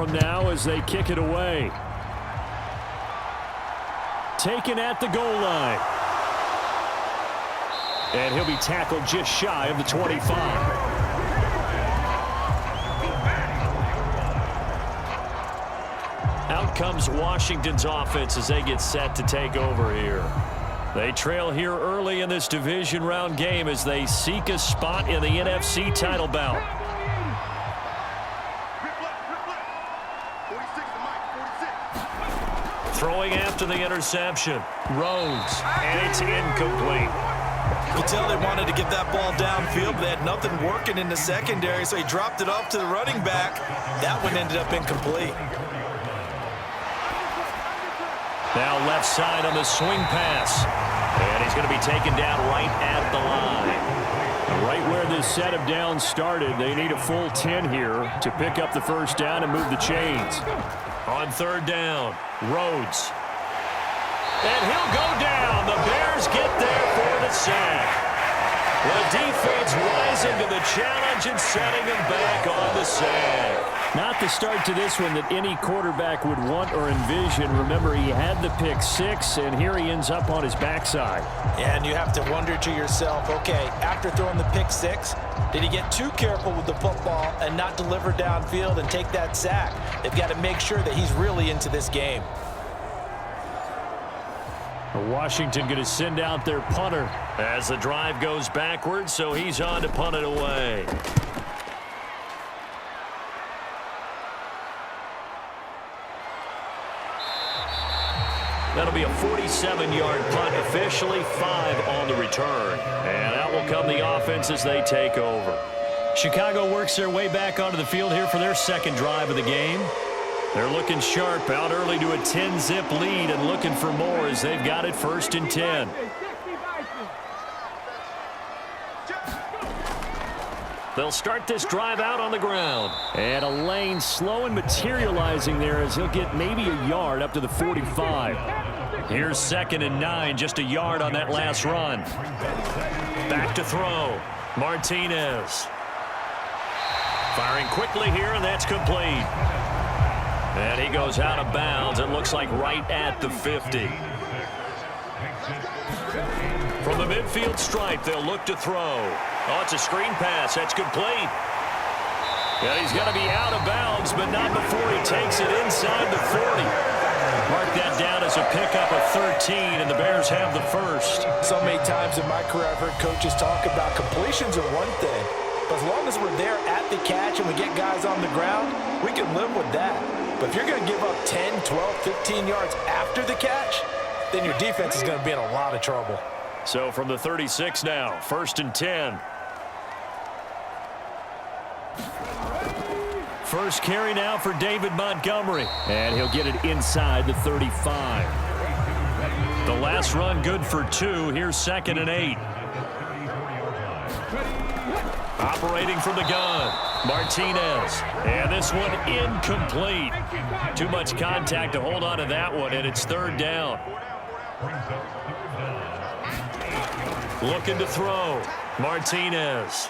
him now as they kick it away. Taken at the goal line. And he'll be tackled just shy of the 25. Out comes Washington's offense as they get set to take over here. They trail here early in this division round game as they seek a spot in the NFC title bout. Throwing after the interception. Rhodes, and it's incomplete. You can tell they wanted to get that ball downfield, but they had nothing working in the secondary, so he dropped it off to the running back. That one ended up incomplete. Now left side on the swing pass. And he's going to be taken down right at the line. Right where this set of downs started, they need a full 10 here to pick up the first down and move the chains. On third down, Rhodes. And he'll go down. The Bears get there for the sack. The defense rising to the challenge and setting them back on the sack. Not the start to this one that any quarterback would want or envision. Remember, he had the pick six, and here he ends up on his backside. And you have to wonder to yourself, okay, after throwing the pick six, did he get too careful with the football and not deliver downfield and take that sack? They've got to make sure that he's really into this game. Washington going to send out their punter as the drive goes backwards, so he's on to punt it away. That'll be a 47-yard punt, officially 5 on the return. And out will come the offense as they take over. Chicago works their way back onto the field here for their second drive of the game. They're looking sharp, out early to a 10-zip lead and looking for more as they've got it 1st and 10. They'll start this drive out on the ground. And a lane slow and materializing there as he'll get maybe a yard up to the 45. Here's 2nd and 9, just a yard on that last run. Back to throw. Martinez. Firing quickly here, and that's complete. And he goes out of bounds. It looks like right at the 50. From the midfield stripe, they'll look to throw. Oh, it's a screen pass. That's complete. Yeah, he's got to be out of bounds, but not before he takes it inside the 40. Mark that down as a pickup of 13, and the Bears have the first. So many times in my career I've heard coaches talk about completions are one thing, but as long as we're there at the catch and we get guys on the ground, we can live with that. But if you're going to give up 10, 12, 15 yards after the catch, then your defense is going to be in a lot of trouble. So from the 36 now, 1st and 10. First carry now for David Montgomery. And he'll get it inside the 35. The last run good for 2. Here's 2nd and 8. Operating from the gun, Martinez. And this one incomplete. Too much contact to hold on to that one, and it's 3rd down. Looking to throw, Martinez.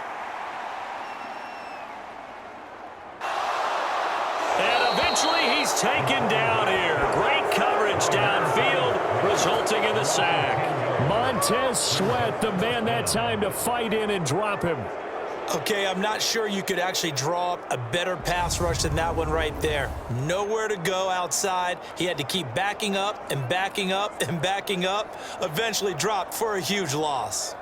And eventually he's taken down here. Great coverage downfield, resulting in the sack. Montez Sweat, the man that time to fight in and drop him. Okay, I'm not sure you could actually draw up a better pass rush than that one right there. Nowhere to go outside. He had to keep backing up and backing up and backing up. Eventually dropped for a huge loss.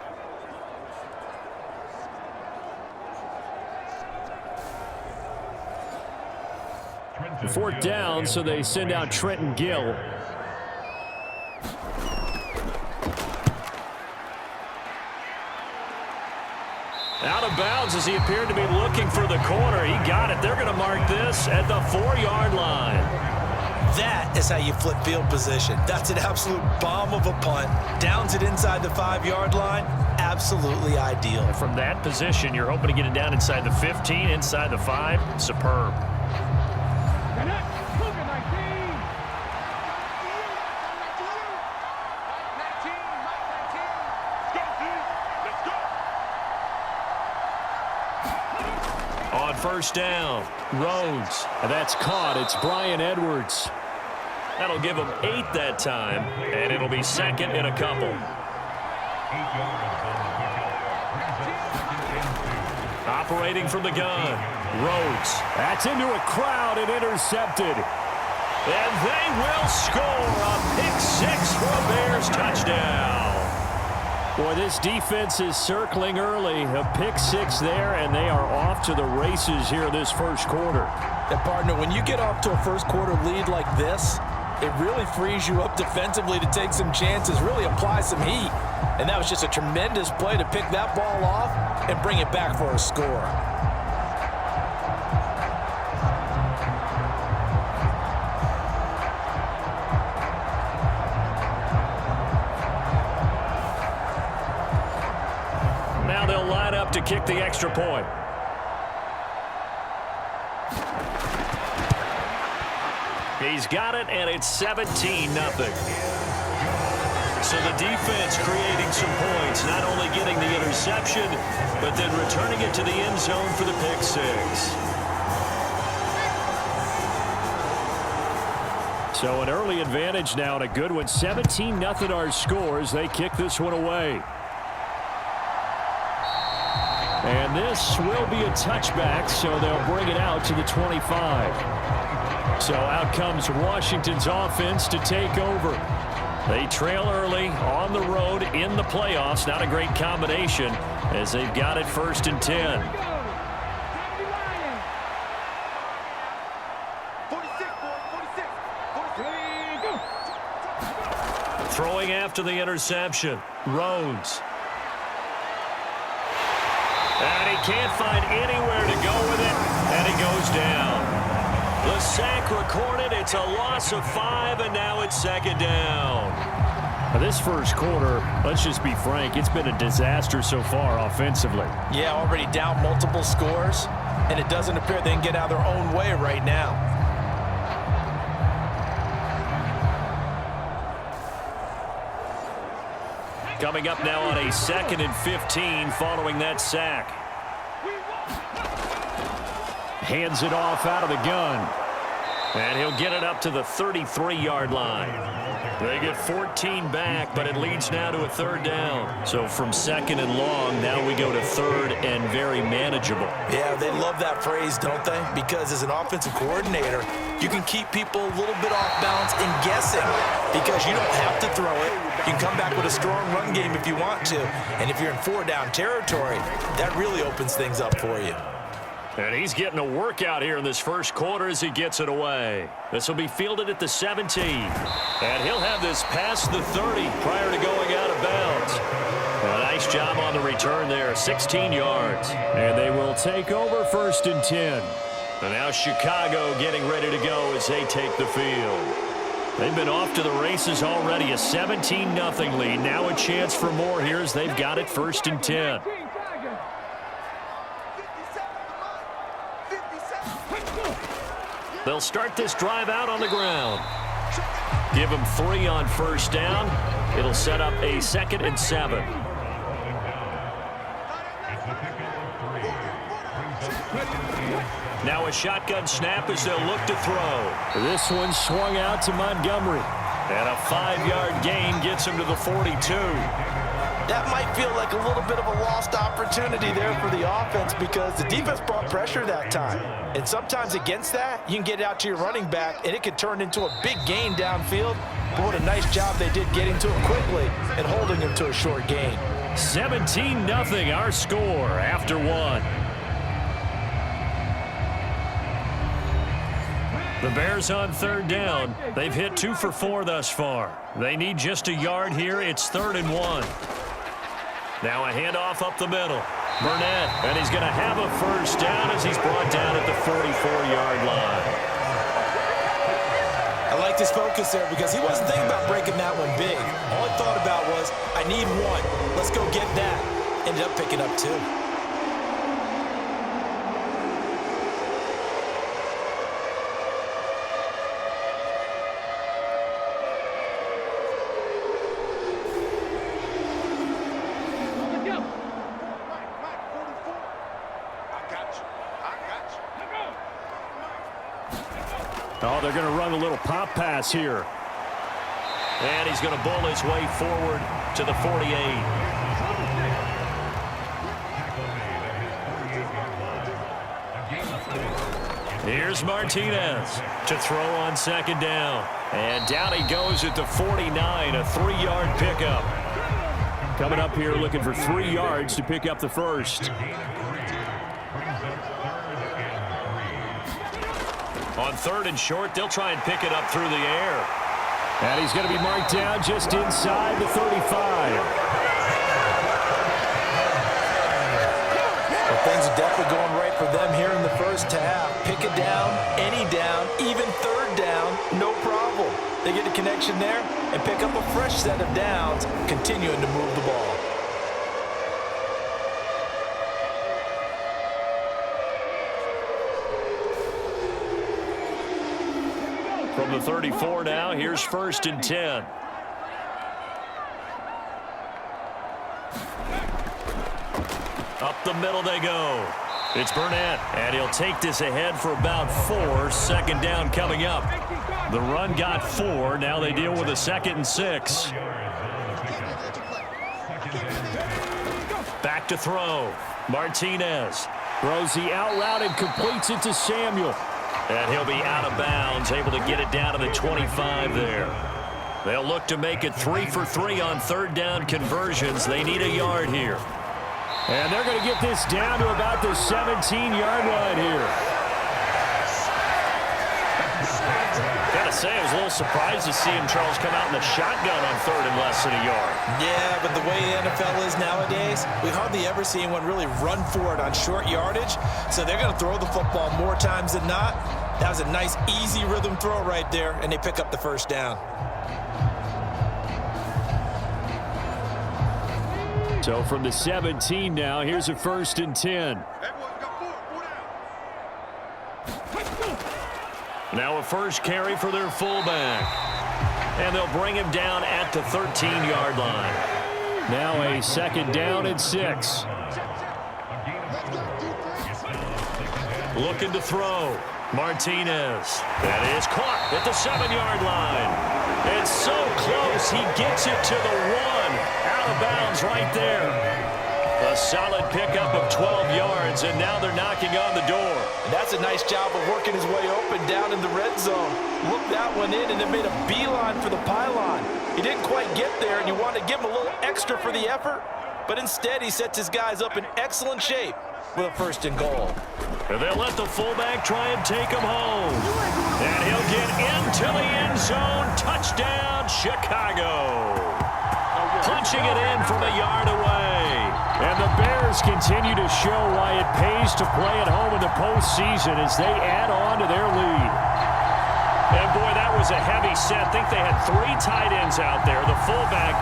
Fourth down, so they send out Trenton Gill. Out of bounds as he appeared to be looking for the corner. He got it. They're going to mark this at the 4-yard line. That is how you flip field position. That's an absolute bomb of a punt. Downs it inside the 5-yard line. Absolutely ideal. From that position, you're hoping to get it down inside the 15, inside the 5. Superb. first down. Rhodes. And that's caught. It's Bryan Edwards. That'll give him 8 that time, and it'll be second and a couple. Operating from the gun. Rhodes. That's into a crowd and intercepted. And they will score a pick-6 for a Bears touchdown. Boy, this defense is circling early. A pick-6 there, and they are off to the races here this first quarter. And, partner, when you get off to a first-quarter lead like this, it really frees you up defensively to take some chances, really apply some heat. And that was just a tremendous play to pick that ball off and bring it back for a score. Now they'll line up to kick the extra point. He's got it, and it's 17-0. So the defense creating some points, not only getting the interception, but then returning it to the end zone for the pick-6. So an early advantage now, and a good one. 17-0 our scores. They kick this one away. And this will be a touchback, so they'll bring it out to the 25. So out comes Washington's offense to take over. They trail early on the road in the playoffs. Not a great combination as they've got it 1st and 10. Throwing after the interception. Rhodes. And he can't find anywhere to go with it, and he goes down. The sack recorded. It's a loss of 5, and now it's 2nd down. Now this first quarter, let's just be frank, it's been a disaster so far offensively. Yeah, already down multiple scores, and it doesn't appear they can get out of their own way right now. Coming up now on a 2nd and 15 following that sack. Hands it off out of the gun. And he'll get it up to the 33-yard line. They get 14 back, but it leads now to a 3rd down. So from 2nd and long, now we go to 3rd and very manageable. Yeah, they love that phrase, don't they? Because as an offensive coordinator, you can keep people a little bit off balance and guessing because you don't have to throw it. You can come back with a strong run game if you want to. And if you're in 4-down territory, that really opens things up for you. And he's getting a workout here in this first quarter as he gets it away. This will be fielded at the 17. And he'll have this past the 30 prior to going out of bounds. A nice job on the return there, 16 yards. And they will take over 1st and 10. And now Chicago getting ready to go as they take the field. They've been off to the races already, a 17-0 lead. Now a chance for more here as they've got it 1st and 10. They'll start this drive out on the ground. Give them 3 on 1st down. It'll set up a 2nd and 7. Now a shotgun snap as they'll look to throw. This one swung out to Montgomery. And a 5-yard gain gets him to the 42. That might feel like a little bit of a lost opportunity there for the offense because the defense brought pressure that time. And sometimes against that, you can get out to your running back, and it could turn into a big gain downfield. But what a nice job they did getting to him quickly and holding him to a short gain. 17-0 our score after 1. The Bears on 3rd down. They've hit 2 for 4 thus far. They need just a yard here. It's 3rd and 1. Now a handoff up the middle. Burnett, and he's going to have a 1st down as he's brought down at the 44-yard line. I liked his focus there because he wasn't thinking about breaking that one big. All he thought about was, I need 1. Let's go get that. Ended up picking up 2. Oh, they're going to run a little pop pass here. And he's going to bull his way forward to the 48. Here's Martinez to throw on second down. And down he goes at the 49, a 3-yard pickup. Coming up here looking for 3 yards to pick up the first. On 3rd and short, they'll try and pick it up through the air. And he's going to be marked down just inside the 35. Things are definitely going right for them here in the first half. Pick it down, any down, even 3rd down, no problem. They get a connection there and pick up a fresh set of downs, continuing to move the ball. From the 34 now, here's 1st and 10. Up the middle they go. It's Burnett, and he'll take this ahead for about 4. 2nd down coming up. The run got 4. Now they deal with a 2nd and 6. Back to throw. Martinez throws the out route and completes it to Samuel. And he'll be out of bounds, able to get it down to the 25 there. They'll look to make it 3 for 3 on 3rd down conversions. They need a yard here. And they're going to get this down to about the 17-yard line here. Gotta say, I was a little surprised to see him, Charles, come out in the shotgun on 3rd and less than a yard. Yeah, but the way the NFL is nowadays, we hardly ever see anyone really run for it on short yardage. So they're going to throw the football more times than not. That was a nice, easy rhythm throw right there, and they pick up the 1st down. So from the 17 now, here's a 1st and 10. Now a first carry for their fullback. And they'll bring him down at the 13-yard line. Now a 2nd down and 6. Looking to throw. Martinez. That is caught at the 7-yard line. It's so close, he gets it to the 1. Out of bounds right there. A solid pickup of 12 yards, and now they're knocking on the door. And that's a nice job of working his way open down in the red zone. Looked that one in, and it made a beeline for the pylon. He didn't quite get there, and you want to give him a little extra for the effort, but instead he sets his guys up in excellent shape with a 1st and goal. And they'll let the fullback try and take him home. And he'll get into the end zone. Touchdown, Chicago. Punching it in from a yard away. And the Bears continue to show why it pays to play at home in the postseason as they add on to their lead. And boy, that was a heavy set. I think they had 3 tight ends out there. The fullback,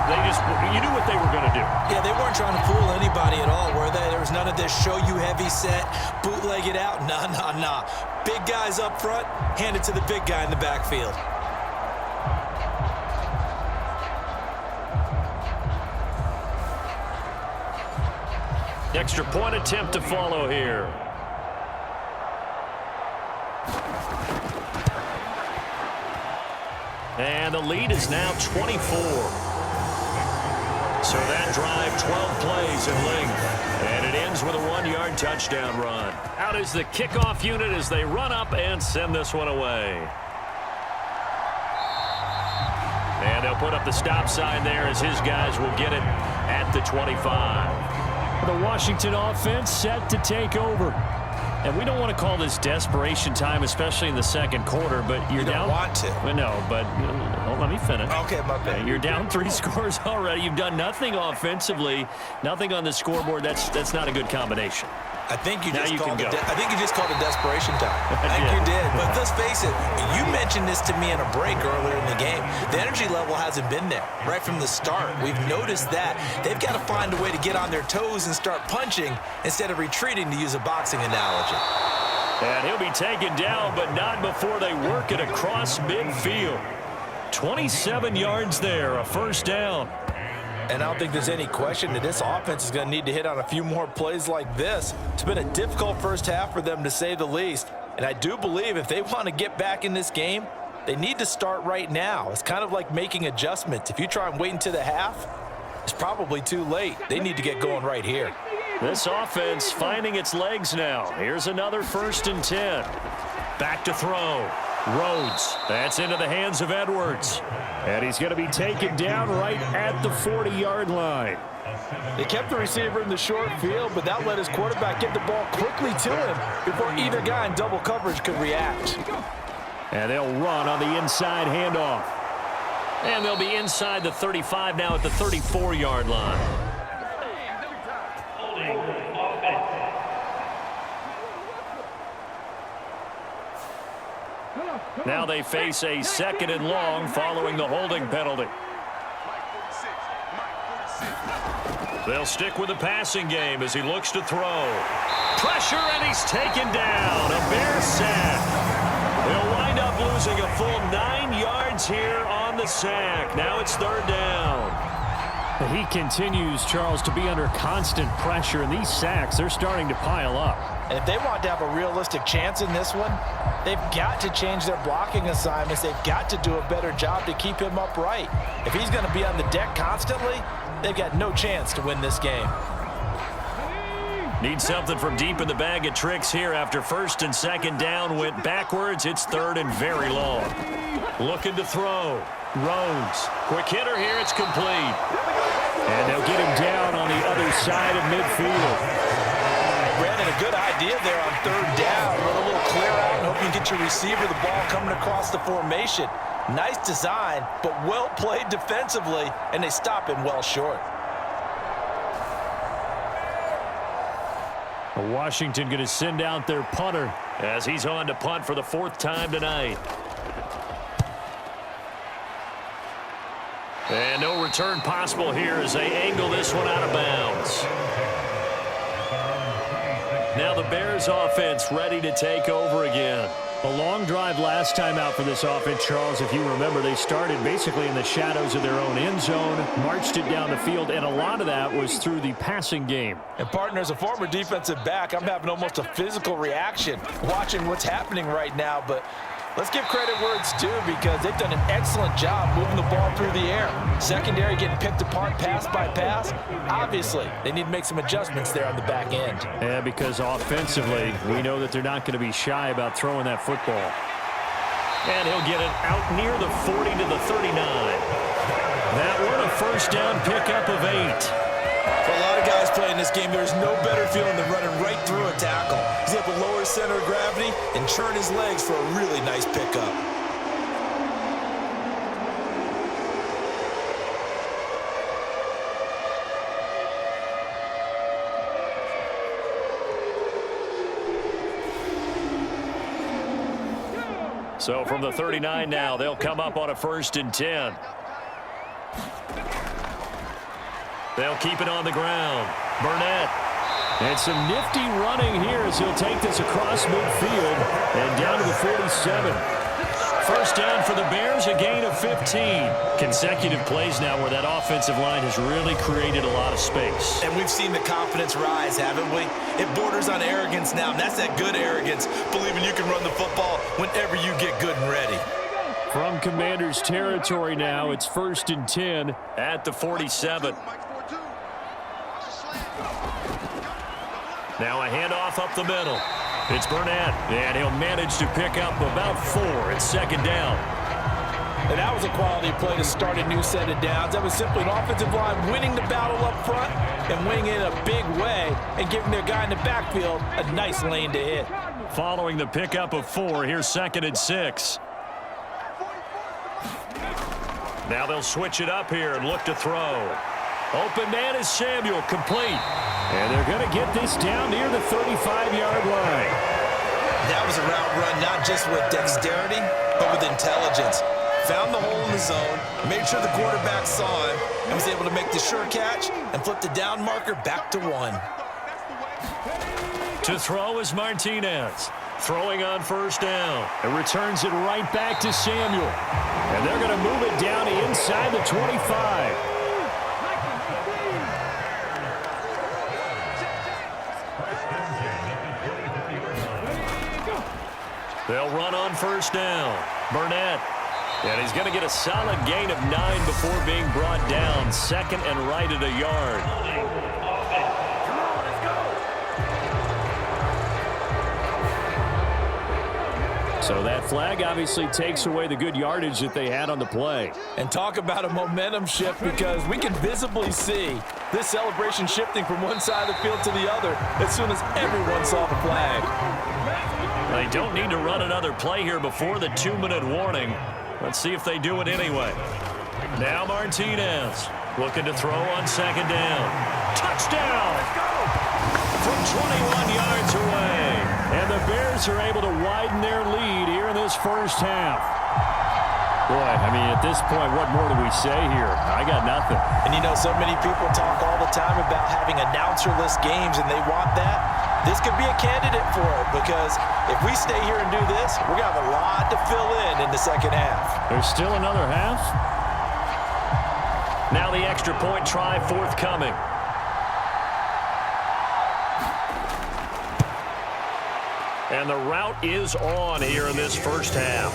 you knew what they were going to do. Yeah, they weren't trying to fool anybody at all, were they? There was none of this show you heavy set, bootleg it out. Nah. Big guys up front, hand it to the big guy in the backfield. Extra point attempt to follow here. And the lead is now 24. So that drive, 12 plays in length. And it ends with a 1-yard touchdown run. Out is the kickoff unit as they run up and send this one away. And they'll put up the stop sign there as his guys will get it at the 25. The Washington offense set to take over. And we don't want to call this desperation time, especially in the 2nd quarter, but you're down. You don't want to. No, but let me finish. Okay, my bad. You're down 3 scores already. You've done nothing offensively, nothing on the scoreboard. That's not a good combination. I think you just called it desperation time. I think you did. But let's face it, you mentioned this to me in a break earlier in the game. The energy level hasn't been there right from the start. We've noticed that. They've got to find a way to get on their toes and start punching instead of retreating, to use a boxing analogy. And he'll be taken down, but not before they work it across midfield. 27 yards there, a 1st down. And I don't think there's any question that this offense is going to need to hit on a few more plays like this. It's been a difficult first half for them, to say the least. And I do believe if they want to get back in this game, they need to start right now. It's kind of like making adjustments. If you try and wait until the half, it's probably too late. They need to get going right here. This offense finding its legs now. Here's another 1st and 10. Back to throw. Rhodes. That's into the hands of Edwards. And he's going to be taken down right at the 40-yard line. They kept the receiver in the short field, but that let his quarterback get the ball quickly to him before either guy in double coverage could react. And they'll run on the inside handoff. And they'll be inside the 35 now at the 34-yard line. Now they face a 2nd and long following the holding penalty. They'll stick with the passing game as he looks to throw. Pressure, and he's taken down. A Bear sack. They'll wind up losing a full 9 yards here on the sack. Now it's 3rd down. He continues, Charles, to be under constant pressure, and these sacks, they're starting to pile up. And if they want to have a realistic chance in this one, they've got to change their blocking assignments. They've got to do a better job to keep him upright. If he's going to be on the deck constantly, they've got no chance to win this game. Need something from deep in the bag of tricks here after 1st and 2nd down went backwards. It's 3rd and very long. Looking to throw. Rhodes. Quick hitter here. It's complete. And they'll get him down on the other side of midfield. Brandon, a good idea there on 3rd down. Run a little clear out and hope you get your receiver the ball coming across the formation. Nice design, but well played defensively, and they stop him well short. Washington going to send out their punter as he's on to punt for the 4th time tonight. And no return possible here as they angle this one out of bounds. Now the Bears offense ready to take over again. A long drive last time out for this offense, Charles. If you remember, they started basically in the shadows of their own end zone, marched it down the field, and a lot of that was through the passing game. And partner, as a former defensive back, I'm having almost a physical reaction watching what's happening right now, but let's give credit where it's due because they've done an excellent job moving the ball through the air. Secondary getting picked apart pass by pass. Obviously, they need to make some adjustments there on the back end. Yeah, because offensively, we know that they're not going to be shy about throwing that football. And he'll get it out near the 40 to the 39. That one, a 1st down pickup of 8. For a lot of guys playing this game, there's no better feeling than running right through a tackle. He's able to lower his center of gravity and churn his legs for a really nice pickup. So from the 39 now, they'll come up on a 1st and 10. They'll keep it on the ground. Burnett. And some nifty running here as he'll take this across midfield and down to the 47. 1st down for the Bears, a gain of 15. Consecutive plays now where that offensive line has really created a lot of space. And we've seen the confidence rise, haven't we? It borders on arrogance now, and that's that good arrogance, believing you can run the football whenever you get good and ready. From Commander's territory now, it's 1st and 10 at the 47. Now a handoff up the middle. It's Burnett, and he'll manage to pick up about 4 at 2nd down. And that was a quality play to start a new set of downs. That was simply an offensive line winning the battle up front and winning it in a big way and giving their guy in the backfield a nice lane to hit. Following the pickup of 4, here's 2nd and 6. Now they'll switch it up here and look to throw. Open man is Samuel, complete. And they're going to get this down near the 35-yard line. That was a route run not just with dexterity, but with intelligence. Found the hole in the zone, made sure the quarterback saw him, and was able to make the sure catch and flip the down marker back to 1. To throw is Martinez. Throwing on 1st down. And returns it right back to Samuel. And they're going to move it down inside the 25. They'll run on first down. Burnett. And he's going to get a solid gain of 9 before being brought down. Second and right at a yard. So that flag obviously takes away the good yardage that they had on the play. And talk about a momentum shift, because we can visibly see this celebration shifting from one side of the field to the other as soon as everyone saw the flag. They don't need to run another play here before the 2-minute warning. Let's see if they do it anyway. Now Martinez looking to throw on second down. Touchdown! From 21 yards away. And the Bears are able to widen their lead here in this first half. Boy, I mean, at this point, what more do we say here? I got nothing. And you know, so many people talk all the time about having announcer-less games, and they want that. This could be a candidate for it, because if we stay here and do this, we're going to have a lot to fill in the second half. There's still another half. Now the extra point try forthcoming. And the route is on here in this first half.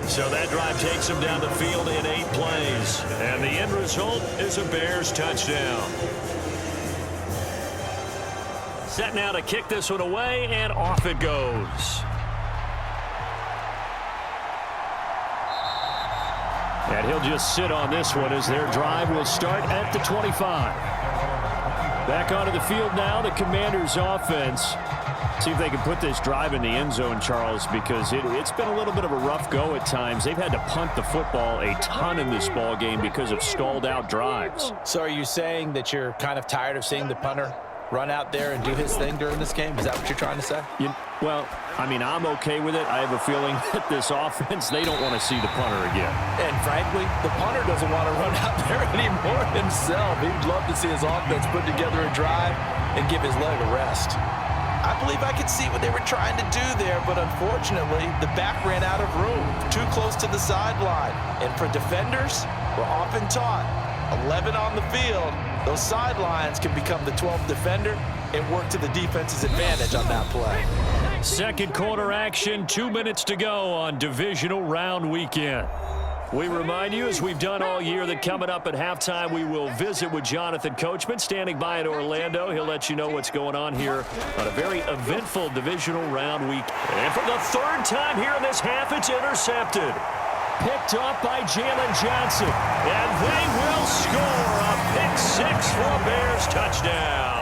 So that drive takes them down the field in 8 plays. And the end result is a Bears touchdown. Set now to kick this one away, and off it goes. And he'll just sit on this one as their drive will start at the 25. Back onto the field now, the Commanders' offense. See if they can put this drive in the end zone, Charles, because it's been a little bit of a rough go at times. They've had to punt the football a ton in this ball game because of stalled out drives. So are you saying that you're kind of tired of seeing the punter run out there and do his thing during this game? Is that what you're trying to say? Well, I mean, I'm okay with it. I have a feeling that this offense, they don't want to see the punter again. And frankly, the punter doesn't want to run out there anymore himself. He'd love to see his offense put together a drive and give his leg a rest. I believe I could see what they were trying to do there, but unfortunately, the back ran out of room, too close to the sideline. And for defenders, we're often taught, 11 on the field, those sidelines can become the 12th defender and work to the defense's advantage on that play. Second quarter action, 2 minutes to go on divisional round weekend. We remind you, as we've done all year, that coming up at halftime, we will visit with Jonathan Coachman, standing by in Orlando. He'll let you know what's going on here on a very eventful divisional round week. And for the third time here in this half, it's intercepted. Picked off by Jalen Johnson. And they will score a pick-6 for a Bears touchdown.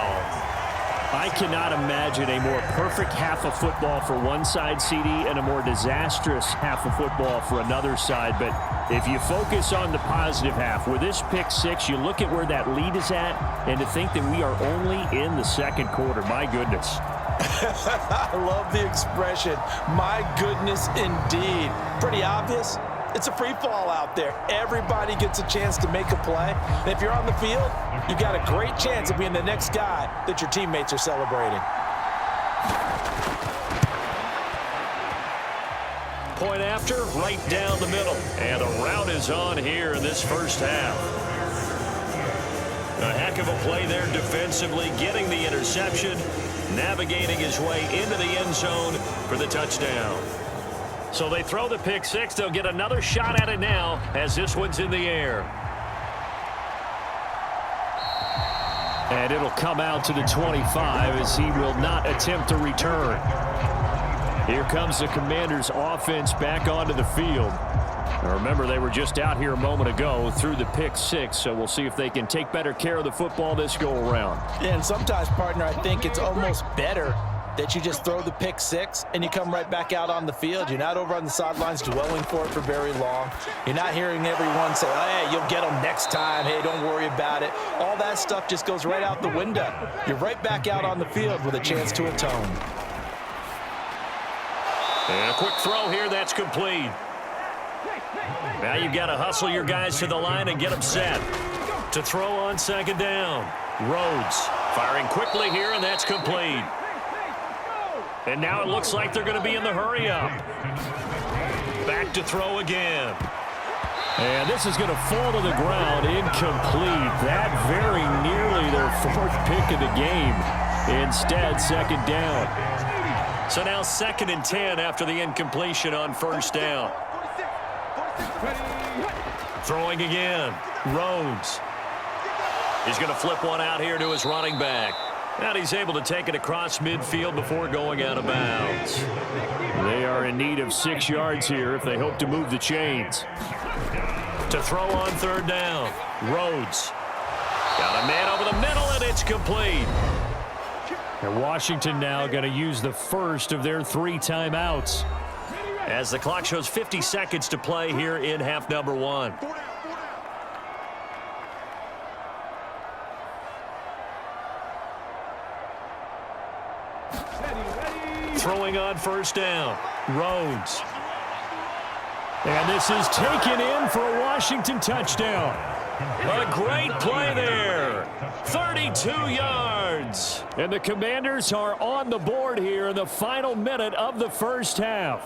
I cannot imagine a more perfect half of football for one side, CD, and a more disastrous half of football for another side. But if you focus on the positive half, with this pick-6, you look at where that lead is at, and to think that we are only in the second quarter. My goodness. I love the expression, my goodness indeed. Pretty obvious. It's a free fall out there. Everybody gets a chance to make a play. And if you're on the field, you've got a great chance of being the next guy that your teammates are celebrating. Point after, right down the middle. And the route is on here in this first half. A heck of a play there defensively, getting the interception, navigating his way into the end zone for the touchdown. So they throw the pick-6. They'll get another shot at it now as this one's in the air. And it'll come out to the 25 as he will not attempt to return. Here comes the Commanders' offense back onto the field. Now remember, they were just out here a moment ago through the pick-6, so we'll see if they can take better care of the football this go-around. Yeah, and sometimes, partner, I think it's almost better that you just throw the pick-6 and you come right back out on the field. You're not over on the sidelines dwelling for it for very long. You're not hearing everyone say, oh, hey, you'll get them next time. Hey, don't worry about it. All that stuff just goes right out the window. You're right back out on the field with a chance to atone. And a quick throw here, that's complete. Now you've got to hustle your guys to the line and get them set. To throw on second down. Rhodes firing quickly here, and that's complete. And now it looks like they're going to be in the hurry-up. Back to throw again. And this is going to fall to the ground, incomplete. That very nearly their 4th pick of the game. Instead, second down. So now 2nd and 10 after the incompletion on first down. Throwing again. Rhodes. He's going to flip one out here to his running back. And he's able to take it across midfield before going out of bounds. They are in need of 6 yards here if they hope to move the chains. To throw on 3rd down. Rhodes. Got a man over the middle, and it's complete. And Washington now going to use the first of their 3 timeouts, as the clock shows 50 seconds to play here in half number 1. Throwing on 1st down. Rhodes. And this is taken in for a Washington touchdown. A great play there. 32 yards. And the Commanders are on the board here in the final minute of the first half.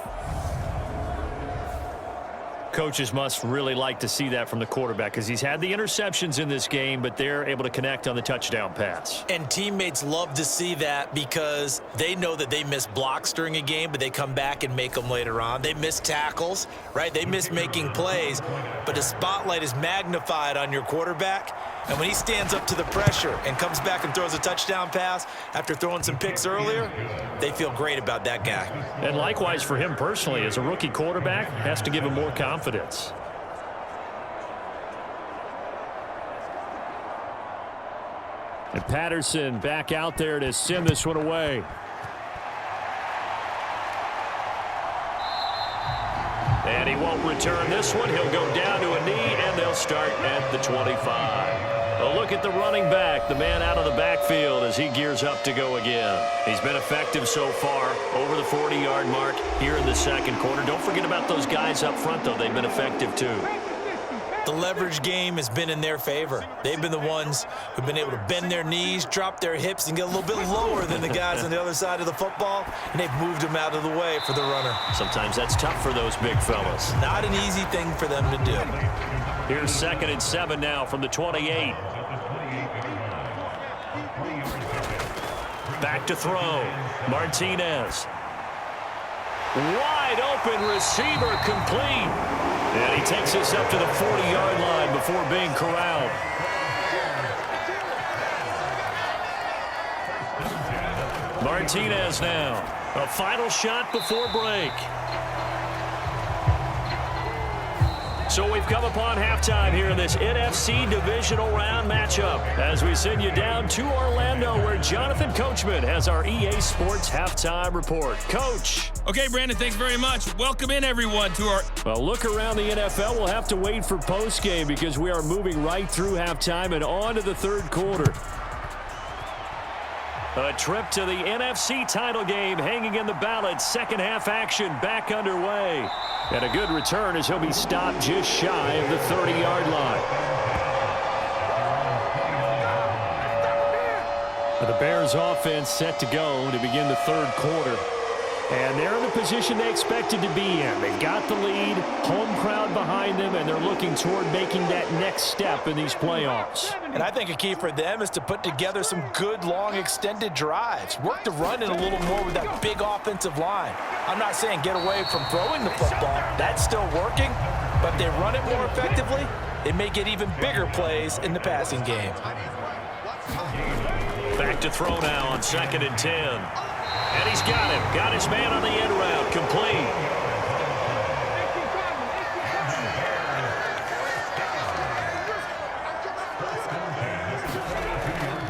Coaches must really like to see that from the quarterback because he's had the interceptions in this game, but they're able to connect on the touchdown pass. And teammates love to see that because they know that they miss blocks during a game, but they come back and make them later on. They miss tackles, right? They miss making plays, but the spotlight is magnified on your quarterback. And when he stands up to the pressure and comes back and throws a touchdown pass after throwing some picks earlier, they feel great about that guy. And likewise for him personally, as a rookie quarterback, has to give him more confidence. And Patterson back out there to send this one away. And he won't return this one. He'll go down to a knee, and they'll start at the 25. A look at the running back, the man out of the backfield as he gears up to go again. He's been effective so far, over the 40-yard mark here in the second quarter. Don't forget about those guys up front, though. They've been effective, too. The leverage game has been in their favor. They've been the ones who've been able to bend their knees, drop their hips, and get a little bit lower than the guys on the other side of the football, and they've moved them out of the way for the runner. Sometimes that's tough for those big fellas. Not an easy thing for them to do. Here's 2nd and 7 now from the 28. Back to throw. Martinez. Wide open receiver complete. And he takes this up to the 40-yard line before being corralled. Martinez now. A final shot before break. So we've come upon halftime here in this NFC Divisional round matchup as we send you down to Orlando where Jonathan Coachman has our EA Sports halftime report. Coach. Okay, Brandon, thanks very much. Welcome in, everyone, to our... Well, look around the NFL. We'll have to wait for postgame because we are moving right through halftime and on to the 3rd quarter. A trip to the NFC title game hanging in the balance. Second half action back underway. And a good return as he'll be stopped just shy of the 30-yard line. The Bears offense set to go to begin the 3rd quarter. And they're in the position they expected to be in. They've got the lead, home crowd behind them, and they're looking toward making that next step in these playoffs. And I think a key for them is to put together some good, long, extended drives. Work the run in a little more with that big offensive line. I'm not saying get away from throwing the football. That's still working. But if they run it more effectively, they may get even bigger plays in the passing game. Back to throw now on 2nd and 10. And he's got him. Got his man on the end route. Complete.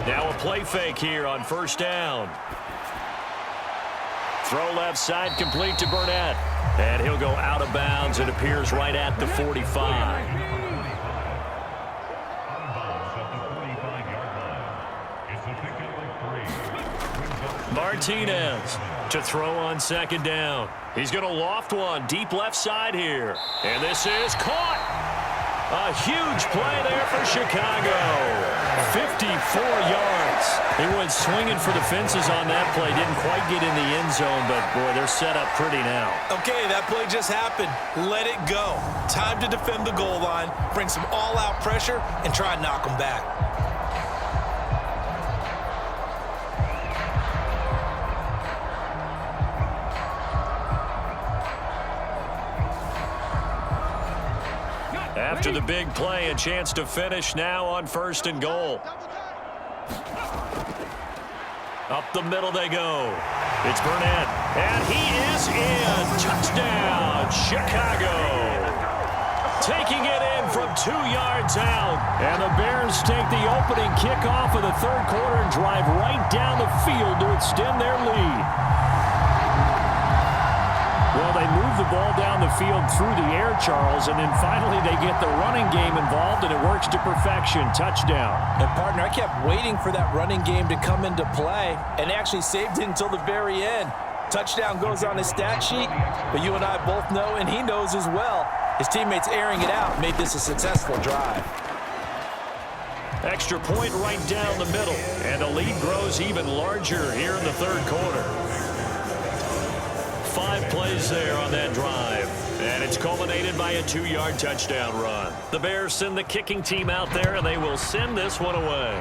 Now a play fake here on 1st down. Throw left side complete to Burnett. And he'll go out of bounds. It appears right at the 45. Martinez to throw on 2nd down. He's going to loft one deep left side here. And this is caught. A huge play there for Chicago. 54 yards. He went swinging for the fences on that play. Didn't quite get in the end zone, but, boy, they're set up pretty now. Okay, that play just happened. Let it go. Time to defend the goal line, bring some all-out pressure, and try and knock them back. After the big play, a chance to finish now on 1st and goal. Up the middle they go. It's Burnett, and he is in. Touchdown, Chicago. Taking it in from 2 yards out. And the Bears take the opening kickoff of the third quarter and drive right down the field to extend their lead. Well, they move the ball down the field through the air, Charles, and then finally they get the running game involved, and it works to perfection. Touchdown. And, partner, I kept waiting for that running game to come into play, and actually saved it until the very end. Touchdown goes on his stat sheet, but you and I both know, and he knows as well, his teammates airing it out made this a successful drive. Extra point right down the middle, and the lead grows even larger here in the third quarter. 5 plays there on that drive, and it's culminated by a 2-yard touchdown run. The Bears send the kicking team out there, and they will send this one away.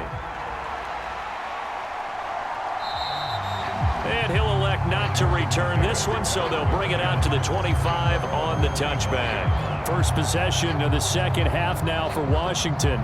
And he'll elect not to return this one, so they'll bring it out to the 25 on the touchback. First possession of the second half now for Washington.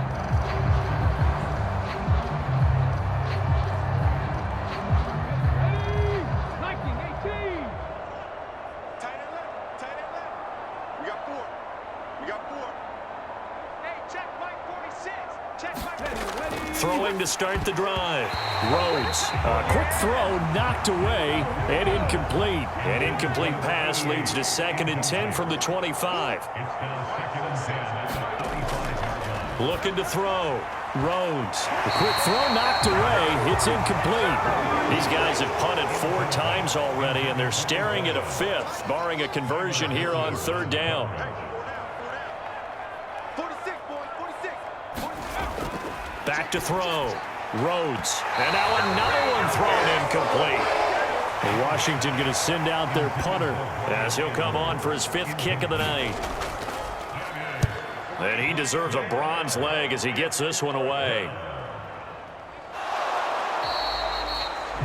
Throwing to start the drive. Rhodes. A quick throw knocked away and incomplete. An incomplete pass leads to 2nd and 10 from the 25. Looking to throw. Rhodes. A quick throw knocked away. It's incomplete. These guys have punted 4 times already, and they're staring at a 5th, barring a conversion here on 3rd down. Back to throw. Rhodes. And now another one thrown incomplete. Washington going to send out their punter as he'll come on for his 5th kick of the night. And he deserves a bronze leg as he gets this one away.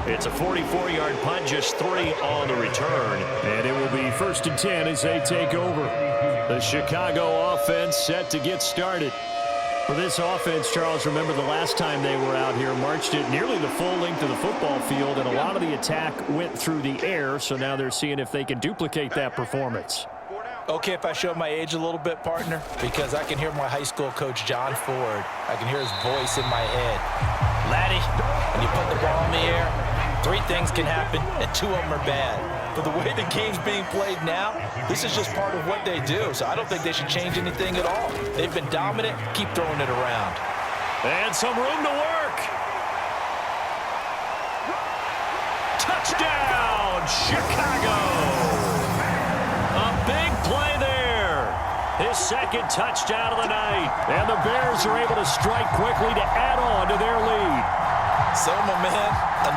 It's a 44-yard punt, just 3 on the return. And it will be 1st and 10 as they take over. The Chicago offense set to get started. For this offense, Charles, remember the last time they were out here, marched it nearly the full length of the football field, and a lot of the attack went through the air, so now they're seeing if they can duplicate that performance. Okay, if I show my age a little bit, partner, because I can hear my high school coach, John Ford. I can hear his voice in my head. Laddie, when you put the ball in the air, 3 things can happen, and 2 of them are bad. But the way the game's being played now, this is just part of what they do. So I don't think they should change anything at all. They've been dominant. Keep throwing it around. And some room to work. Touchdown, Chicago. A big play there. His 2nd touchdown of the night. And the Bears are able to strike quickly to add on to their lead. So, my man,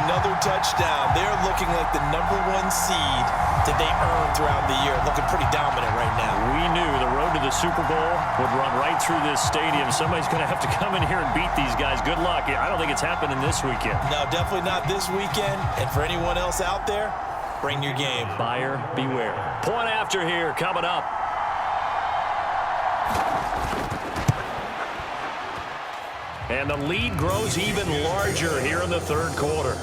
another touchdown. They're looking like the #1 seed that they earned throughout the year. Looking pretty dominant right now. We knew the road to the Super Bowl would run right through this stadium. Somebody's going to have to come in here and beat these guys. Good luck. I don't think it's happening this weekend. No, definitely not this weekend. And for anyone else out there, bring your game. Buyer beware. Point after here coming up. And the lead grows even larger here in the third quarter.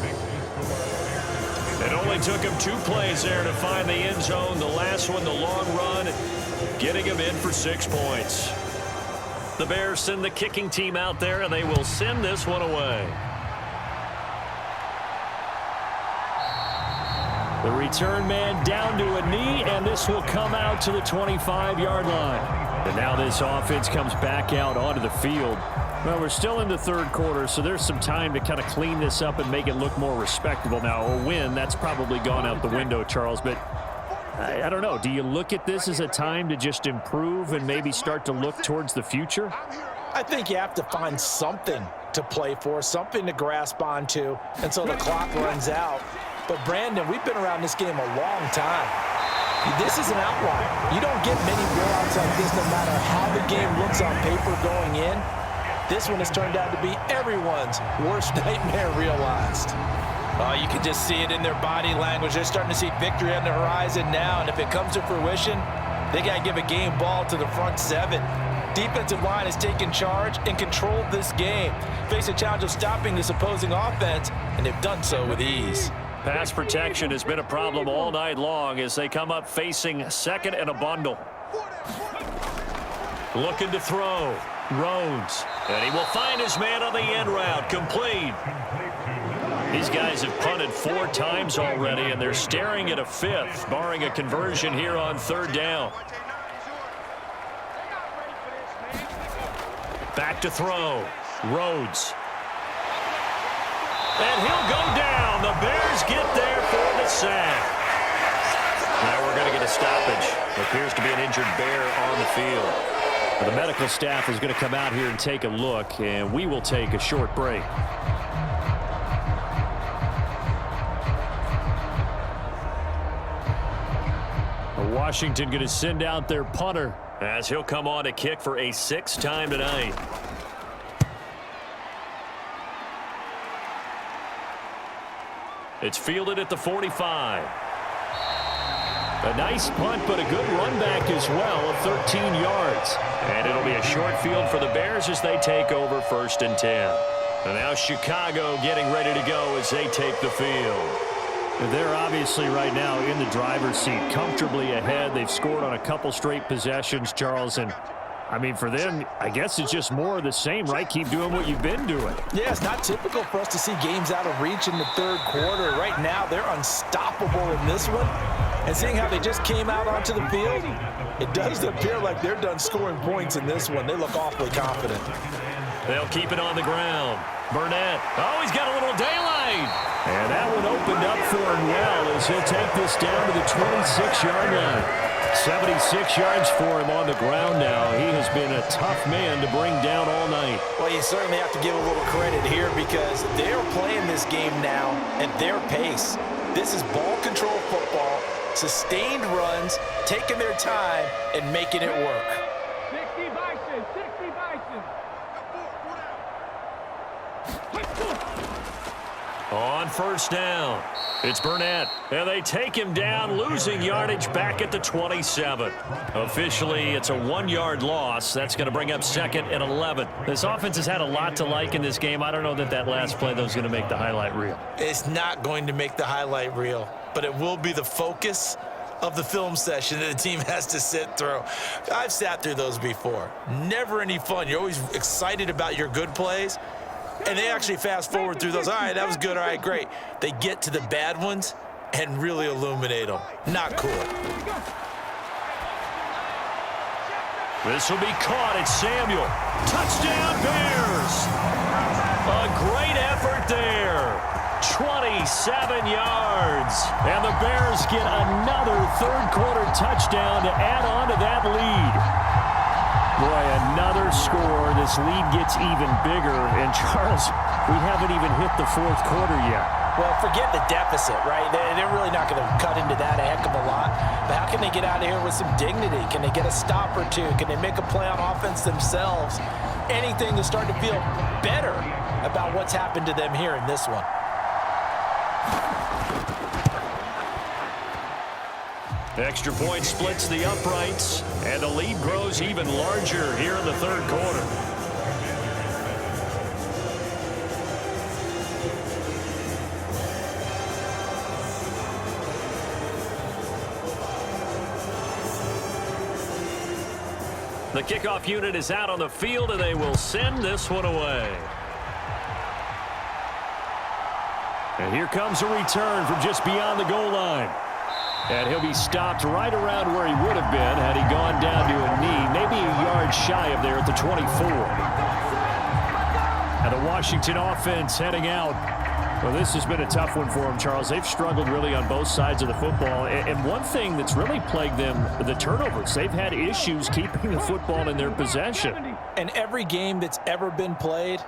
It only took him 2 plays there to find the end zone. The last one, the long run, getting him in for 6 points. The Bears send the kicking team out there, and they will send this one away. The return man down to a knee, and this will come out to the 25-yard line. And now this offense comes back out onto the field. Well, we're still in the third quarter, so there's some time to kind of clean this up and make it look more respectable. Now, a win, that's probably gone out the window, Charles, but I don't know. Do you look at this as a time to just improve and maybe start to look towards the future? I think you have to find something to play for, something to grasp onto until the clock runs out. But, Brandon, we've been around this game a long time. This is an outlier. You don't get many blowouts like this no matter how the game looks on paper going in. This one has turned out to be everyone's worst nightmare realized. You can just see it in their body language. They're starting to see victory on the horizon now, and if it comes to fruition, they got to give a game ball to the front 7. defensive line has taken charge and controlled this game. Face a challenge of stopping this opposing offense, and they've done so with ease. Pass protection has been a problem all night long as they come up facing second and a bundle. Looking to throw. Rhodes. And he will find his man on the end route. Complete. These guys have punted 4 times already, and they're staring at a 5th, barring a conversion here on 3rd down. Back to throw. Rhodes. And he'll go down. The Bears get there for the sack. Now we're going to get a stoppage. It appears to be an injured Bear on the field. The medical staff is going to come out here and take a look, and we will take a short break. Washington going to send out their punter as he'll come on to kick for a 6th time tonight. It's fielded at the 45. A nice punt, but a good run back as well of 13 yards. And it'll be a short field for the Bears as they take over 1st and 10. And now Chicago getting ready to go as they take the field. They're obviously right now in the driver's seat, comfortably ahead. They've scored on a couple straight possessions, Charles. And, I mean, for them, I guess it's just more of the same, right? Keep doing what you've been doing. Yeah, it's not typical for us to see games out of reach in the 3rd quarter. Right now, they're unstoppable in this one. And seeing how they just came out onto the field, it does appear like they're done scoring points in this one. They look awfully confident. They'll keep it on the ground. Burnett. Oh, he's got a little daylight. And that one opened up for him well as he'll take this down to the 26-yard line. 76 yards for him on the ground now. He has been a tough man to bring down all night. Well, you certainly have to give a little credit here because they're playing this game now at their pace. This is ball control football, sustained runs, taking their time, and making it work. 60 Bison, 60 Bison. On 1st down, it's Burnett, and they take him down, losing yardage back at the 27. Officially, it's a 1-yard loss. That's going to bring up 2nd and 11. This offense has had a lot to like in this game. I don't know that last play, though, is going to make the highlight reel. It's not going to make the highlight reel, but it will be the focus of the film session that the team has to sit through. I've sat through those before. Never any fun. You're always excited about your good plays. And they actually fast forward through those. All right, that was good. All right, great. They get to the bad ones and really illuminate them. Not cool. This will be caught. It's Samuel. Touchdown, Bears. A great effort there. 27 yards. And the Bears get another 3rd quarter touchdown to add on to that lead. Boy, another score. This lead gets even bigger. And, Charles, we haven't even hit the 4th quarter yet. Well, forget the deficit, right? They're really not going to cut into that a heck of a lot. But how can they get out of here with some dignity? Can they get a stop or two? Can they make a play on offense themselves? Anything to start to feel better about what's happened to them here in this one. Extra point splits the uprights, and the lead grows even larger here in the 3rd quarter. The kickoff unit is out on the field, and they will send this one away. And here comes a return from just beyond the goal line. And he'll be stopped right around where he would have been had he gone down to a knee, maybe a yard shy of there at the 24. And the Washington offense heading out. Well, this has been a tough one for them, Charles. They've struggled really on both sides of the football. And one thing that's really plagued them, the turnovers. They've had issues keeping the football in their possession. And every game that's ever been played,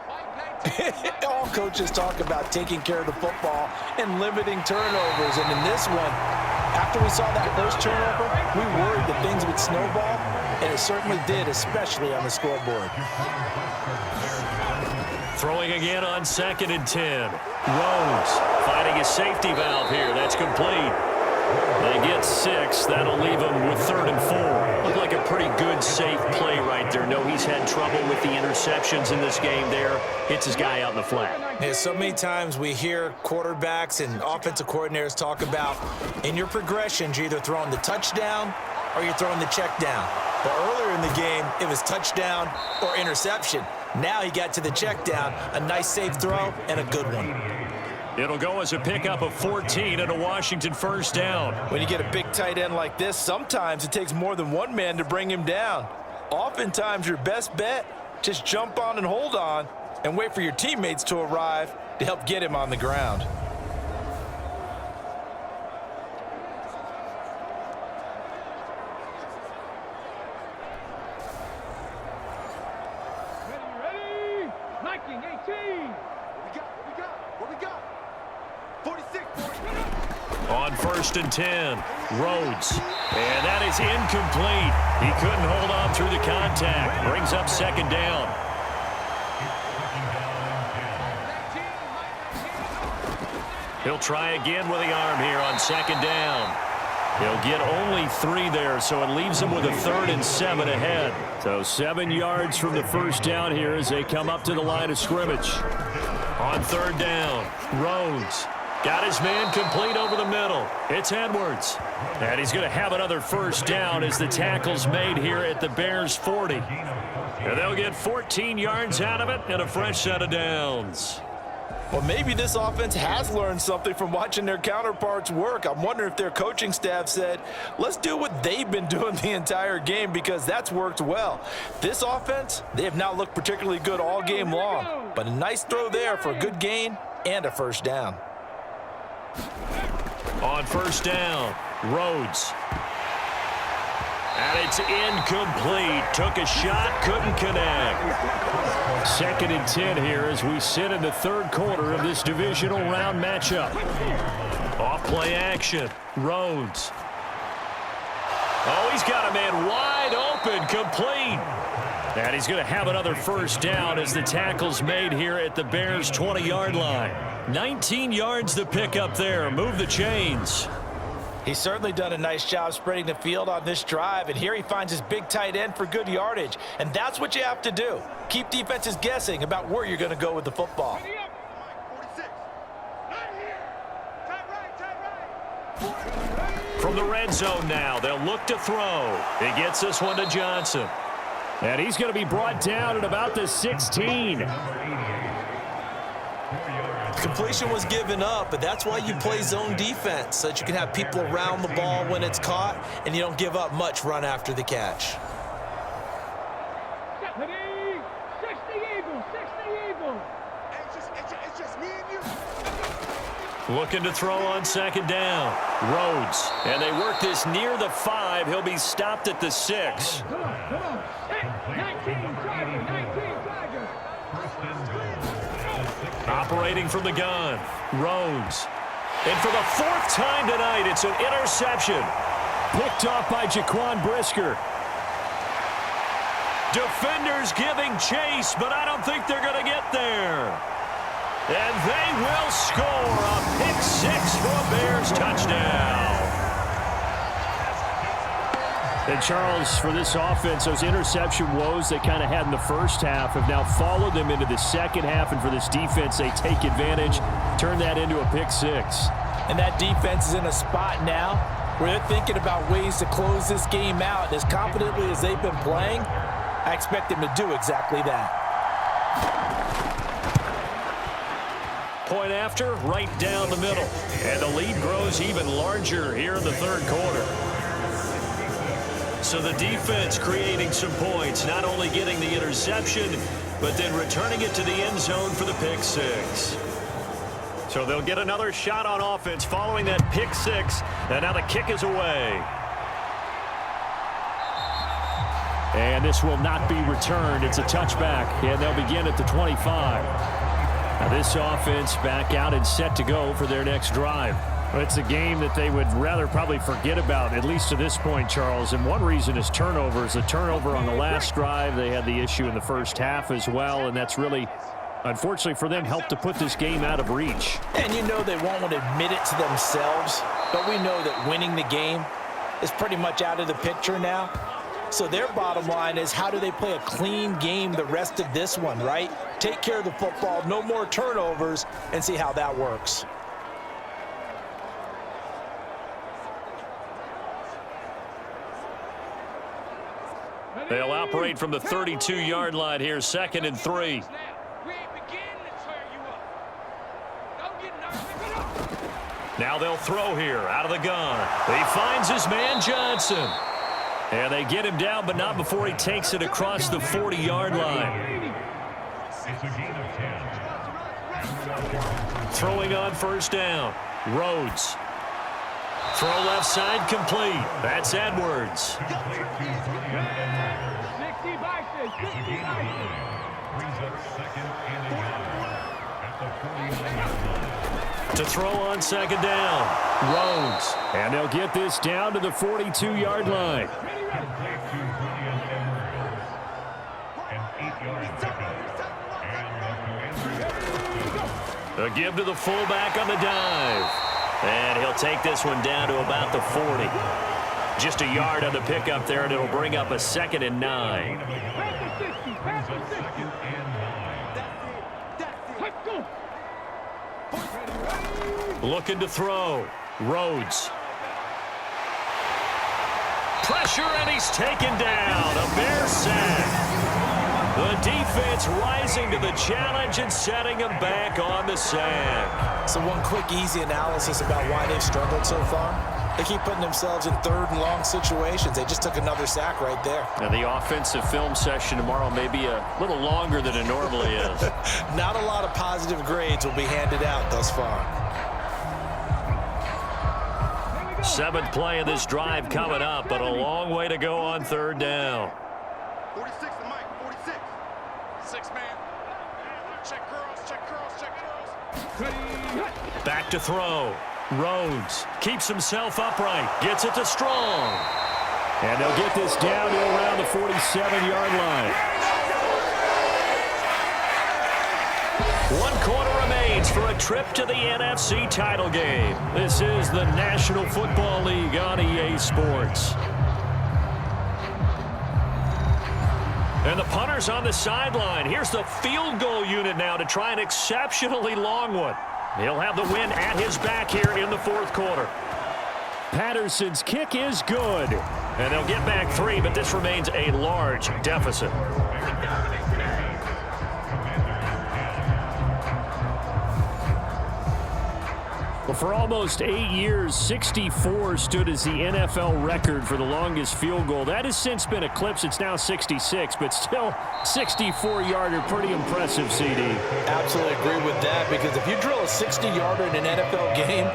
all coaches talk about taking care of the football and limiting turnovers. And in this one, after we saw that first turnover, we worried that things would snowball, and it certainly did, especially on the scoreboard. Throwing again on 2nd and 10. Rhodes finding a safety valve here. That's complete. They get 6. That'll leave them with 3rd and 4. Looked like a pretty good, safe play right there. No, he's had trouble with the interceptions in this game there. Hits his guy out in the flat. Yeah, so many times we hear quarterbacks and offensive coordinators talk about in your progressions, you're either throwing the touchdown or you're throwing the check down. But earlier in the game, it was touchdown or interception. Now he got to the check down, a nice safe throw, and a good one. It'll go as a pickup of 14 and a Washington first down. When you get a big tight end like this, sometimes it takes more than one man to bring him down. Oftentimes, your best bet, just jump on and hold on and wait for your teammates to arrive to help get him on the ground. Ready? Liking 18. What we got? 46. On 1st and 10, Rhodes. And that is incomplete. He couldn't hold on through the contact. Brings up 2nd down. He'll try again with the arm here on 2nd down. He'll get only 3 there, so it leaves him with a 3rd and 7 ahead. So 7 yards from the first down here as they come up to the line of scrimmage. On 3rd down, Rhodes got his man complete over the middle. It's Edwards. And he's going to have another first down as the tackle's made here at the Bears 40. And they'll get 14 yards out of it and a fresh set of downs. Well, maybe this offense has learned something from watching their counterparts work. I'm wondering if their coaching staff said, let's do what they've been doing the entire game because that's worked well. This offense, they have not looked particularly good all game long, but a nice throw there for a good gain and a first down. On 1st down, Rhodes. And it's incomplete. Took a shot, couldn't connect. 2nd and 10 here as we sit in the 3rd quarter of this divisional round matchup. Off play action, Rhodes. Oh, he's got a man wide open, complete. And he's going to have another first down as the tackle's made here at the Bears' 20-yard line. 19 yards to pick up there. Move the chains. He's certainly done a nice job spreading the field on this drive, and here he finds his big tight end for good yardage. And that's what you have to do. Keep defenses guessing about where you're going to go with the football. 46. Right here. Tight right. From the red zone now, they'll look to throw. He gets this one to Johnson. And he's going to be brought down at about the 16. Completion was given up, but that's why you play zone defense, so that you can have people around the ball when it's caught, and you don't give up much run after the catch. Ready? 60 Eagles, 60 Eagles. It's just me and you. Looking to throw on 2nd down. Rhodes. And they work this near the 5. He'll be stopped at the 6. Come on. Hey, 19 Tiger, 19 Tiger. Operating from the gun, Rhodes. And for the 4th time tonight, it's an interception. Picked off by Jaquan Brisker. Defenders giving chase, but I don't think they're going to get there. And they will score a pick 6 for a Bears touchdown. And Charles, for this offense, those interception woes they kind of had in the first half have now followed them into the second half. And for this defense, they take advantage, turn that into a pick 6. And that defense is in a spot now where they're thinking about ways to close this game out. And as confidently as they've been playing, I expect them to do exactly that. Point after, right down the middle. And the lead grows even larger here in the 3rd quarter. So the defense creating some points, not only getting the interception, but then returning it to the end zone for the pick 6. So they'll get another shot on offense following that pick 6, and now the kick is away. And this will not be returned. It's a touchback, and they'll begin at the 25. Now this offense back out and set to go for their next drive. Well, it's a game that they would rather probably forget about, at least to this point, Charles. And one reason is turnovers. A turnover on the last drive. They had the issue in the first half as well, and that's really, unfortunately for them, helped to put this game out of reach. And you know they won't want to admit it to themselves, but we know that winning the game is pretty much out of the picture now. So their bottom line is, how do they play a clean game the rest of this one, right? Take care of the football, no more turnovers, and see how that works. They'll operate from the 32-yard line here, 2nd and 3. We ain't beginning to tear you up. Don't get nervous. Now they'll throw here, out of the gun. He finds his man Johnson. And they get him down, but not before he takes it across the 40-yard line. Throwing on 1st down. Rhodes. Throw left side, complete. That's Edwards. 60 boxes, 60 boxes. To throw on 2nd down. Rhodes. And they'll get this down to the 42-yard line. A give to the fullback on the dive. And he'll take this one down to about the 40. Just a yard on the pickup there, and it'll bring up a 2nd and 9. Looking to throw. Rhodes. Pressure, and he's taken down. A Bear sack. The defense rising to the challenge and setting him back on the sack. So one quick, easy analysis about why they've struggled so far. They keep putting themselves in 3rd and long situations. They just took another sack right there. Now the offensive film session tomorrow may be a little longer than it normally is. Not a lot of positive grades will be handed out thus far. 7th play of this drive coming up, but a long way to go on 3rd down. 46 to Mike, 46. 6 man. Check curls, check curls, check curls. Back to throw. Rhodes keeps himself upright, gets it to Strong. And they'll get this down to around the 47-yard line. 1 quarter remains for a trip to the NFC title game. This is the National Football League on EA Sports. And the punter's on the sideline. Here's the field goal unit now to try an exceptionally long one. He'll have the win at his back here in the 4th quarter. Patterson's kick is good. And they'll get back 3, but this remains a large deficit. Well, for almost 8 years, 64 stood as the NFL record for the longest field goal. That has since been eclipsed. It's now 66, but still 64-yarder. Pretty impressive, CD. Absolutely agree with that, because if you drill a 60-yarder in an NFL game,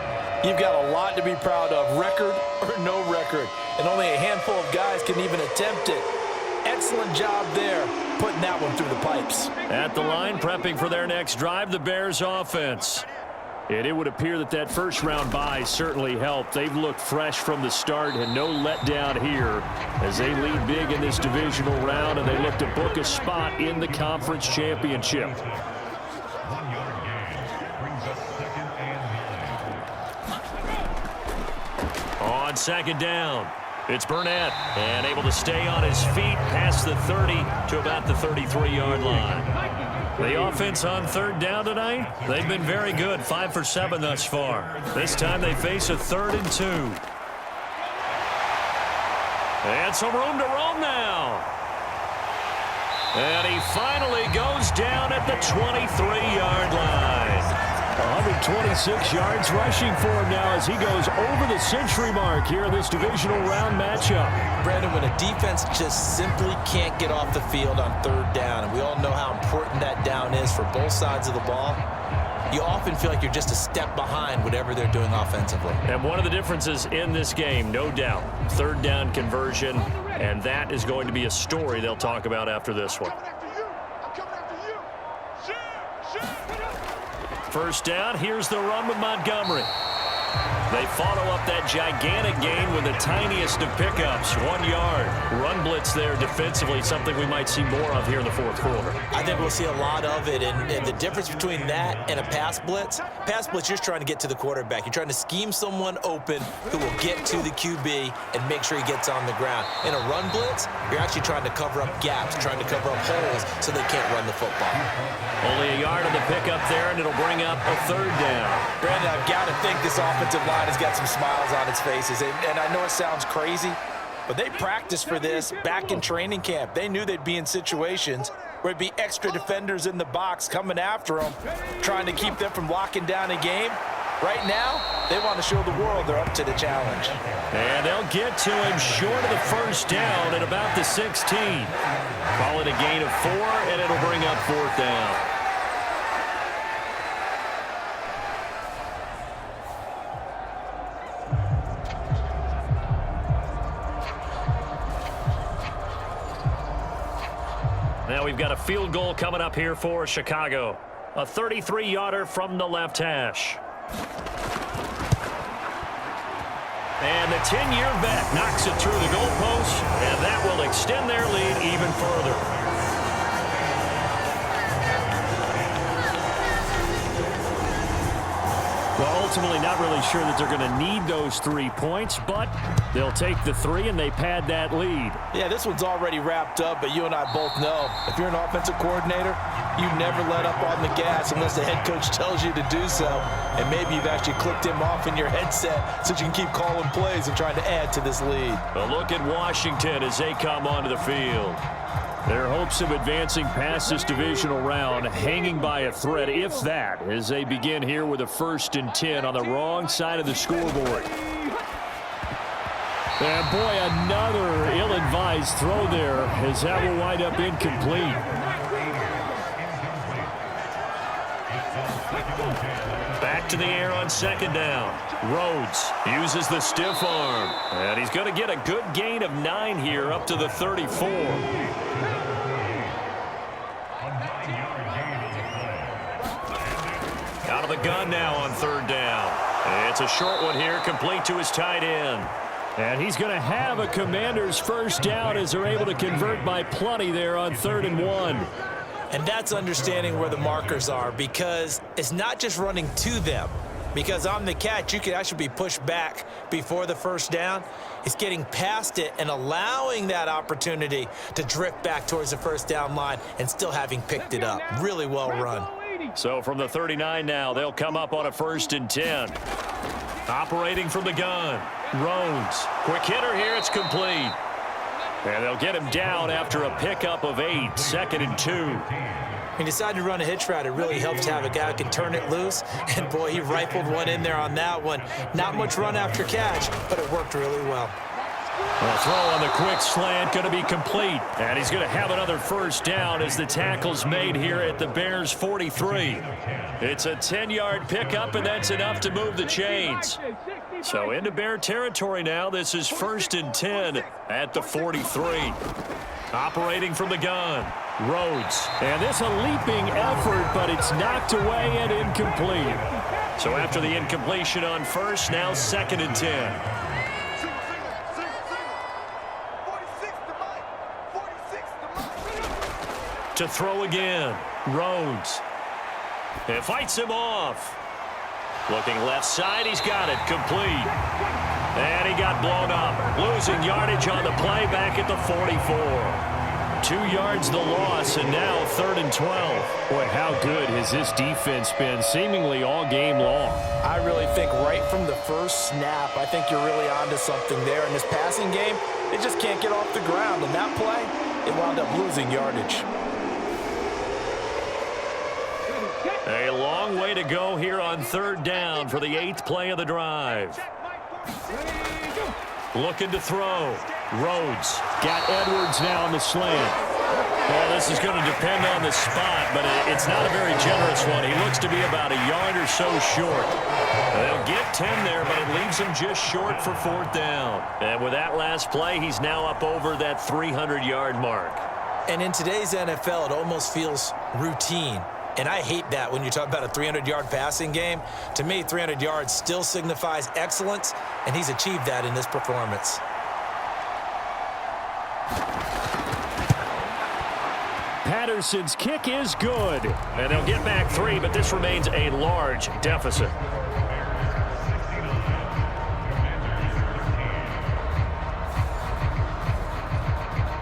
you've got a lot to be proud of, record or no record. And only a handful of guys can even attempt it. Excellent job there, putting that one through the pipes. At the line, prepping for their next drive, the Bears offense. And it would appear that that first-round bye certainly helped. They've looked fresh from the start and no letdown here as they lead big in this divisional round, and they look to book a spot in the conference championship. On 2nd down, it's Burnett, and able to stay on his feet past the 30 to about the 33-yard line. The offense on 3rd down tonight, they've been very good, 5 for 7 thus far. This time they face a 3rd and 2. And some room to roam now. And he finally goes down at the 23-yard line. 126 yards rushing for him now as he goes over the century mark here in this divisional round matchup. Brandon, when a defense just simply can't get off the field on 3rd down, and we all know how important that down is for both sides of the ball, you often feel like you're just a step behind whatever they're doing offensively. And one of the differences in this game, no doubt, 3rd down conversion, and that is going to be a story they'll talk about after this one. I'm coming after you. Shoot. 1st down, here's the run with Montgomery. They follow up that gigantic gain with the tiniest of pickups, 1 yard. Run blitz there defensively, something we might see more of here in the fourth quarter. I think we'll see a lot of it, and the difference between that and a pass blitz, you're trying to get to the quarterback. You're trying to scheme someone open who will get to the QB and make sure he gets on the ground. In a run blitz, you're actually trying to cover up gaps, trying to cover up holes so they can't run the football. Only a yard on the pickup there, and it'll bring up a third down. Brandon, I've got to think this offensive line has got some smiles on its faces, and I know it sounds crazy, but they practiced for this back in training camp. They knew they'd be in situations where it'd be extra defenders in the box coming after them, trying to keep them from locking down a game. Right now, they want to show the world they're up to the challenge. And they'll get to him short of the first down at about the 16. Call it a gain of 4, and it'll bring up fourth down. Now we've got a field goal coming up here for Chicago. A 33-yarder from the left hash. And the 10-year vet knocks it through the goalpost, and that will extend their lead even further. Well, ultimately not really sure that they're going to need those 3 points, but they'll take the 3 and they pad that lead. Yeah, this one's already wrapped up, but you and I both know if you're an offensive coordinator, you never let up on the gas unless the head coach tells you to do so. And maybe you've actually clicked him off in your headset so you can keep calling plays and trying to add to this lead. A look at Washington as they come onto the field. Their hopes of advancing past this divisional round hanging by a thread, if that, as they begin here with a 1st and 10 on the wrong side of the scoreboard. And boy, another ill-advised throw there as that will wind up incomplete. Back to the air on 2nd down. Rhodes uses the stiff arm. And he's going to get a good gain of 9 here up to the 34. Out of the gun now on 3rd down. It's a short one here, complete to his tight end. And he's going to have a Commanders' 1st down as they're able to convert by plenty there on 3rd and 1. And that's understanding where the markers are, because it's not just running to them. Because on the catch, you can actually be pushed back before the 1st down. It's getting past it and allowing that opportunity to drift back towards the 1st down line and still having picked it up. Really well run. So from the 39 now, they'll come up on a 1st and 10. Operating from the gun. Rhodes. Quick hitter here. It's complete. And they'll get him down after a pickup of 8. 2nd and 2. He decided to run a hitch route. It really helps to have a guy who can turn it loose. And, boy, he rifled one in there on that one. Not much run after catch, but it worked really well. The throw on the quick slant going to be complete. And he's going to have another 1st down as the tackle's made here at the Bears' 43. It's a 10-yard pickup, and that's enough to move the chains. So into Bear territory now. This is 1st and 10 at the 43. Operating from the gun. Rhodes. And this a leaping effort, but it's knocked away and incomplete. So after the incompletion on 1st, now 2nd and 10. To throw again. Rhodes. It fights him off. Looking left side, he's got it. Complete. And he got blown up. Losing yardage on the play back at the 44. 2 yards the loss, and now 3rd and 12. Boy, how good has this defense been seemingly all game long? I really think right from the first snap, I think you're really onto something there. In this passing game, they just can't get off the ground. And that play, it wound up losing yardage. A long way to go here on 3rd down for the 8th play of the drive. Looking to throw. Rhodes got Edwards now on the slant. Well, this is going to depend on the spot, but it's not a very generous one. He looks to be about a yard or so short. They'll get 10 there, but it leaves him just short for 4th down. And with that last play, he's now up over that 300-yard mark. And in today's NFL, it almost feels routine. And I hate that when you talk about a 300-yard passing game. To me, 300 yards still signifies excellence, and he's achieved that in this performance. Patterson's kick is good. And they'll get back 3, but this remains a large deficit.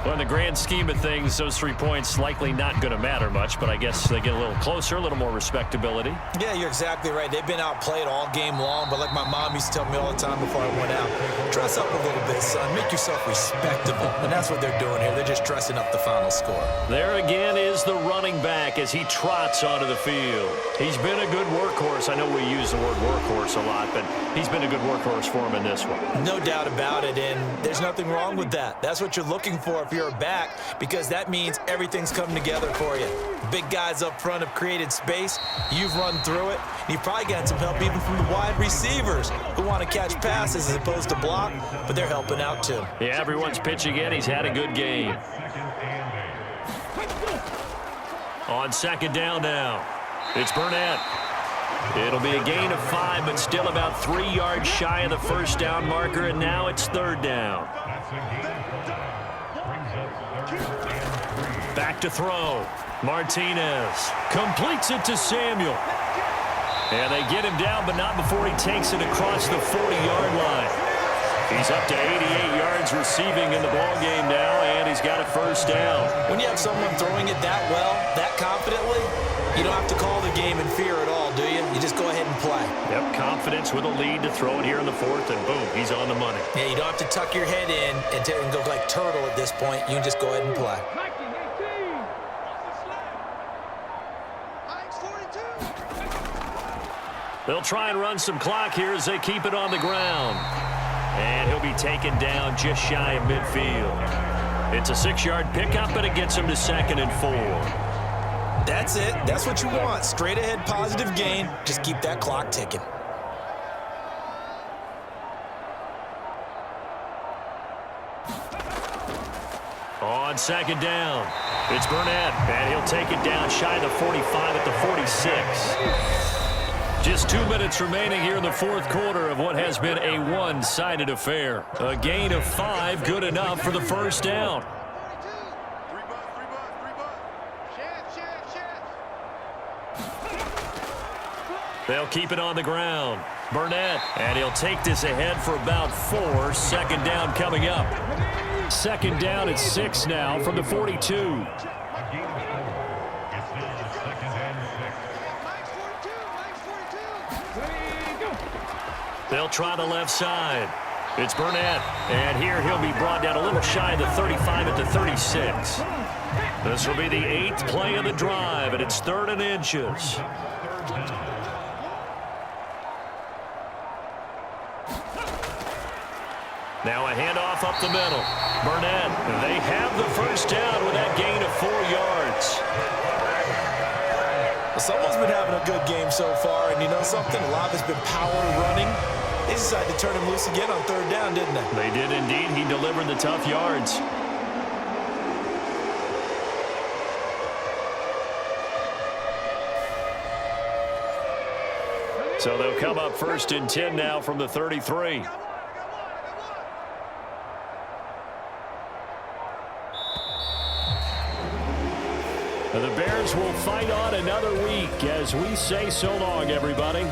Well, in the grand scheme of things, those 3 points likely not going to matter much, but I guess they get a little closer, a little more respectability. Yeah, you're exactly right. They've been outplayed all game long, but like my mom used to tell me all the time before I went out, dress up a little bit, son. Make yourself respectable. And that's what they're doing here. They're just dressing up the final score. There again is the running back as he trots onto the field. He's been a good workhorse. I know we use the word workhorse a lot, but he's been a good workhorse for him in this one. No doubt about it, and there's nothing wrong with that. That's what you're looking for if you're a back, because that means everything's coming together for you. Big guys up front have created space. You've run through it. You've probably gotten some help even from the wide receivers who want to catch passes as opposed to block, but they're helping out too. Yeah, everyone's pitching in. He's had a good game. On second down now, it's Burnett. It'll be a gain of 5, but still about 3 yards shy of the first down marker, and now it's third down. Back to throw. Martinez completes it to Samuel. And they get him down, but not before he takes it across the 40-yard line. He's up to 88 yards receiving in the ballgame now, and he's got a first down. When you have someone throwing it that well, that confidently, you don't have to call the game in fear at all, do you? You just go ahead and play. Yep, confidence with a lead to throw it here in the fourth, and boom, he's on the money. Yeah, you don't have to tuck your head in and go like turtle at this point. You can just go ahead and play. They'll try and run some clock here as they keep it on the ground. And he'll be taken down just shy of midfield. It's a 6-yard pickup, and it gets him to 2nd and 4. That's it. That's what you want. Straight ahead positive gain. Just keep that clock ticking. On second down, it's Burnett, and he'll take it down shy of the 45 at the 46. Just 2 minutes remaining here in the fourth quarter of what has been a one-sided affair. A gain of 5, good enough for the first down. They'll keep it on the ground. Burnett, and he'll take this ahead for about 4. Second down coming up. Second down at 6 now from the 42. They'll try the left side. It's Burnett, and here he'll be brought down a little shy of the 35 at the 36. This will be the 8th play of the drive, and it's 3rd and inches. Now a handoff up the middle. Burnett, they have the first down with that gain of 4 yards. Well, someone's been having a good game so far, and you know something? A lot has been power running. They decided to turn him loose again on 3rd down, didn't they? They did indeed. He delivered the tough yards. So they'll come up 1st and 10 now from the 33. The Bears will fight on another week as we say so long, everybody.